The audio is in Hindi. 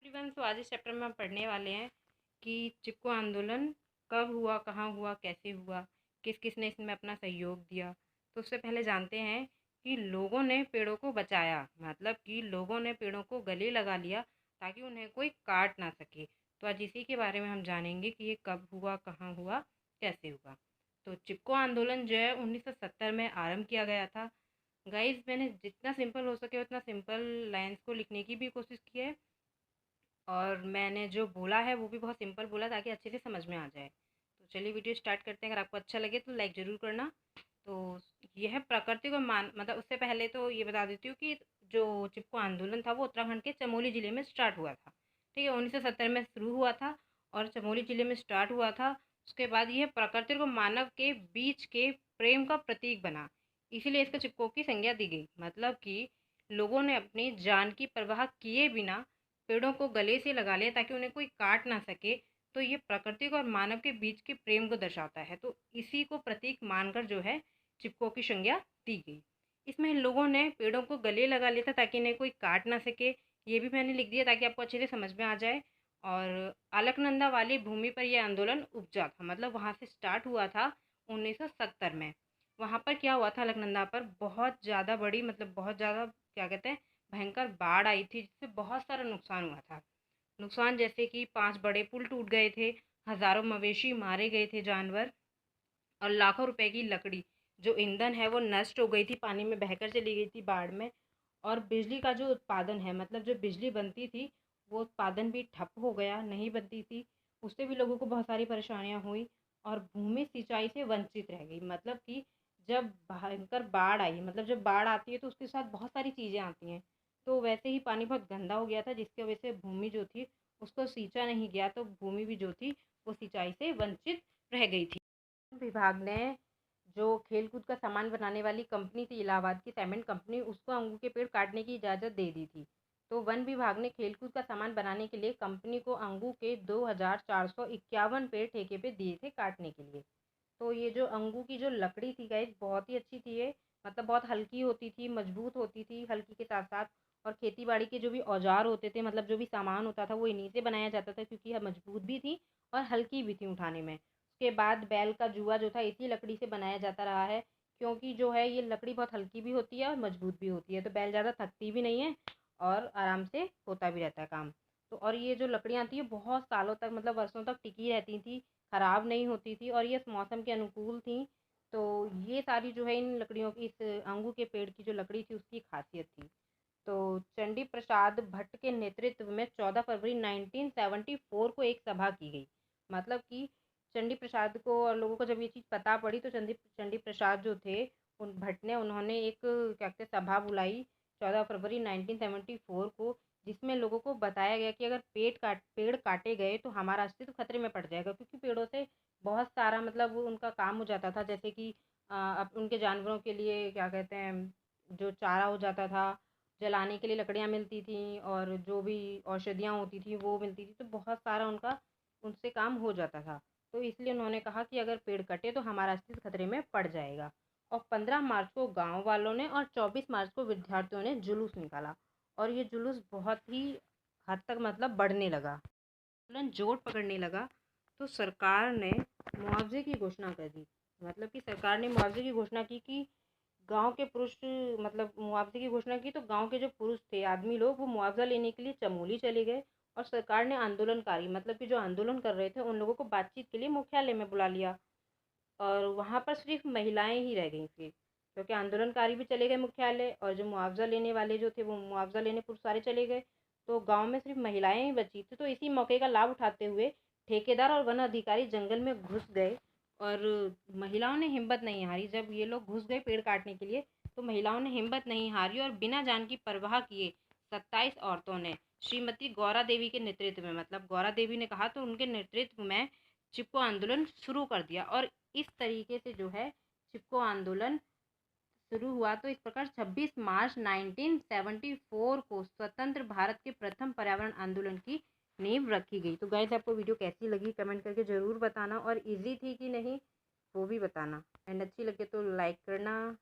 एवरीवन, तो आज इस चैप्टर में हम पढ़ने वाले हैं कि चिपको आंदोलन कब हुआ, कहाँ हुआ, कैसे हुआ, किस किस ने इसमें अपना सहयोग दिया। तो उससे पहले जानते हैं कि लोगों ने पेड़ों को बचाया, मतलब कि लोगों ने पेड़ों को गले लगा लिया ताकि उन्हें कोई काट ना सके। तो आज इसी के बारे में हम जानेंगे कि ये कब हुआ, कहाँ हुआ, कैसे हुआ। तो चिपको आंदोलन जो है 1970 में आरंभ किया गया था। गाइज, मैंने जितना सिंपल हो सके उतना सिंपल लाइंस को लिखने की भी कोशिश की है, और मैंने जो बोला है वो भी बहुत सिंपल बोला ताकि अच्छे से समझ में आ जाए। तो चलिए वीडियो स्टार्ट करते हैं। अगर आपको अच्छा लगे तो लाइक ज़रूर करना। तो यह प्रकृति को मान मतलब उससे पहले तो ये बता देती हूँ कि जो चिपको आंदोलन था वो उत्तराखंड के चमोली ज़िले में स्टार्ट हुआ था। ठीक है, 1970 में शुरू हुआ था और चमोली ज़िले में स्टार्ट हुआ था। उसके बाद यह प्रकृति को मानव के बीच के प्रेम का प्रतीक बना, इसीलिए इसको चिपको की संज्ञा दी गई। मतलब कि लोगों ने अपनी जान की परवाह किए बिना पेड़ों को गले से लगा लिया ताकि उन्हें कोई काट ना सके। तो ये प्रकृति को और मानव के बीच के प्रेम को दर्शाता है, तो इसी को प्रतीक मानकर जो है चिपको की संज्ञा दी गई। इसमें लोगों ने पेड़ों को गले लगा लिया था ताकि इन्हें कोई काट ना सके। ये भी मैंने लिख दिया ताकि आपको अच्छे से समझ में आ जाए। और अलकनंदा वाली भूमि पर यह आंदोलन उपजा था, मतलब वहाँ से स्टार्ट हुआ था 1970 में। वहाँ पर क्या हुआ था, अलकनंदा पर बहुत ज़्यादा बड़ी, मतलब बहुत ज़्यादा क्या कहते हैं, भयंकर बाढ़ आई थी जिससे बहुत सारा नुकसान हुआ था। नुकसान जैसे कि 5 बड़े पुल टूट गए थे, हज़ारों मवेशी मारे गए थे, जानवर, और लाखों रुपए की लकड़ी जो ईंधन है वो नष्ट हो गई थी, पानी में बहकर चली गई थी बाढ़ में। और बिजली का जो उत्पादन है, मतलब जो बिजली बनती थी वो उत्पादन भी ठप हो गया, नहीं बनती थी। उससे भी लोगों को बहुत सारी परेशानियां हुई और भूमि सिंचाई से वंचित रह गई। मतलब कि जब भयंकर बाढ़ आई, मतलब जब बाढ़ आती है तो उसके साथ बहुत सारी चीज़ें आती हैं। तो वैसे ही पानी बहुत गंदा हो गया था जिसकी वजह से भूमि जो थी उसको सींचा नहीं गया, तो भूमि भी जो थी वो सिंचाई से वंचित रह गई थी। विभाग ने जो खेल-कूद का सामान बनाने वाली कंपनी थी, इलाहाबाद की सीमेंट कंपनी, उसको अंगूर के पेड़ काटने की इजाज़त दे दी थी। तो वन विभाग ने खेल-कूद का सामान बनाने के लिए कंपनी को अंगूर के 2451 पेड़ ठेके पे दिए थे काटने के लिए। तो ये जो अंगूर की जो लकड़ी थी गाइस, बहुत ही अच्छी थी ये, मतलब बहुत हल्की होती थी, मजबूत होती थी, हल्की के साथ-साथ। और खेती-बाड़ी के जो भी औज़ार होते थे, मतलब जो भी सामान होता था वो इन्हीं से बनाया जाता था क्योंकि यह मजबूत भी थी और हल्की भी थी उठाने में। उसके बाद बैल का जुआ जो था इसी लकड़ी से बनाया जाता रहा है, क्योंकि जो है ये लकड़ी बहुत हल्की भी होती है और मजबूत भी होती है, तो बैल ज़्यादा थकती भी नहीं है और आराम से होता भी रहता है काम। तो और ये जो लकड़ियाँ थी ये बहुत सालों तक, मतलब वर्षों तक टिकी रहती थी, ख़राब नहीं होती थी और ये इस मौसम के अनुकूल थी। तो ये सारी जो है इन लकड़ियों की, इस अंगूर के पेड़ की जो लकड़ी थी उसकी खासियत थी। तो चंडी प्रसाद भट्ट के नेतृत्व में 14 फरवरी 1974 को एक सभा की गई। मतलब कि चंडी प्रसाद को और लोगों को जब ये चीज़ पता पड़ी तो चंडी चंडी प्रसाद जो थे, उन भट्ट ने, उन्होंने एक क्या कहते हैं सभा बुलाई 14 फरवरी 1974 को, जिसमें लोगों को बताया गया कि अगर पेड़ काटे गए तो हमारा अस्तित्व खतरे में पड़ जाएगा, क्योंकि पेड़ों से बहुत सारा, मतलब उनका काम हो जाता था, जैसे कि अब उनके जानवरों के लिए क्या कहते हैं जो चारा हो जाता था, जलाने के लिए लकड़ियाँ मिलती थी और जो भी औषधियाँ होती थी वो मिलती थी, तो बहुत सारा उनका उनसे काम हो जाता था। तो इसलिए उन्होंने कहा कि अगर पेड़ कटे तो हमारा अस्तित्व खतरे में पड़ जाएगा। और 15 मार्च को गांव वालों ने और 24 मार्च को विद्यार्थियों ने जुलूस निकाला, और ये जुलूस बहुत ही हद तक मतलब बढ़ने लगा, आंदोलन जोर पकड़ने लगा। तो सरकार ने मुआवजे की घोषणा कर दी। मतलब कि सरकार ने मुआवजे की घोषणा की कि गांव के पुरुष, मतलब मुआवजे की घोषणा की तो गांव के जो पुरुष थे, आदमी लोग, वो मुआवजा लेने के लिए चमोली चले गए। और सरकार ने आंदोलनकारी, मतलब कि जो आंदोलन कर रहे थे उन लोगों को बातचीत के लिए मुख्यालय में बुला लिया, और वहाँ पर सिर्फ महिलाएं ही रह गई फिर, क्योंकि आंदोलनकारी भी चले गए मुख्यालय और जो मुआवजा लेने वाले जो थे वो मुआवजा लेने पुरुष सारे चले गए। तो गांव में सिर्फ महिलाएं ही बची थी। तो इसी मौके का लाभ उठाते हुए ठेकेदार और वन अधिकारी जंगल में घुस गए, और महिलाओं ने हिम्मत नहीं हारी। जब ये लोग घुस गए पेड़ काटने के लिए तो महिलाओं ने हिम्मत नहीं हारी और बिना जान की परवाह किए 27 औरतों ने श्रीमती गौरा देवी के नेतृत्व में, मतलब गौरा देवी ने कहा तो उनके नेतृत्व में चिपको आंदोलन शुरू कर दिया। और इस तरीके से जो है चिपको आंदोलन शुरू हुआ। तो इस प्रकार 26 मार्च 1974 को स्वतंत्र भारत के प्रथम पर्यावरण आंदोलन की नींव रखी गई। तो गाइस, आपको वीडियो कैसी लगी कमेंट करके ज़रूर बताना, और इजी थी कि नहीं वो भी बताना, एंड अच्छी लगे तो लाइक करना।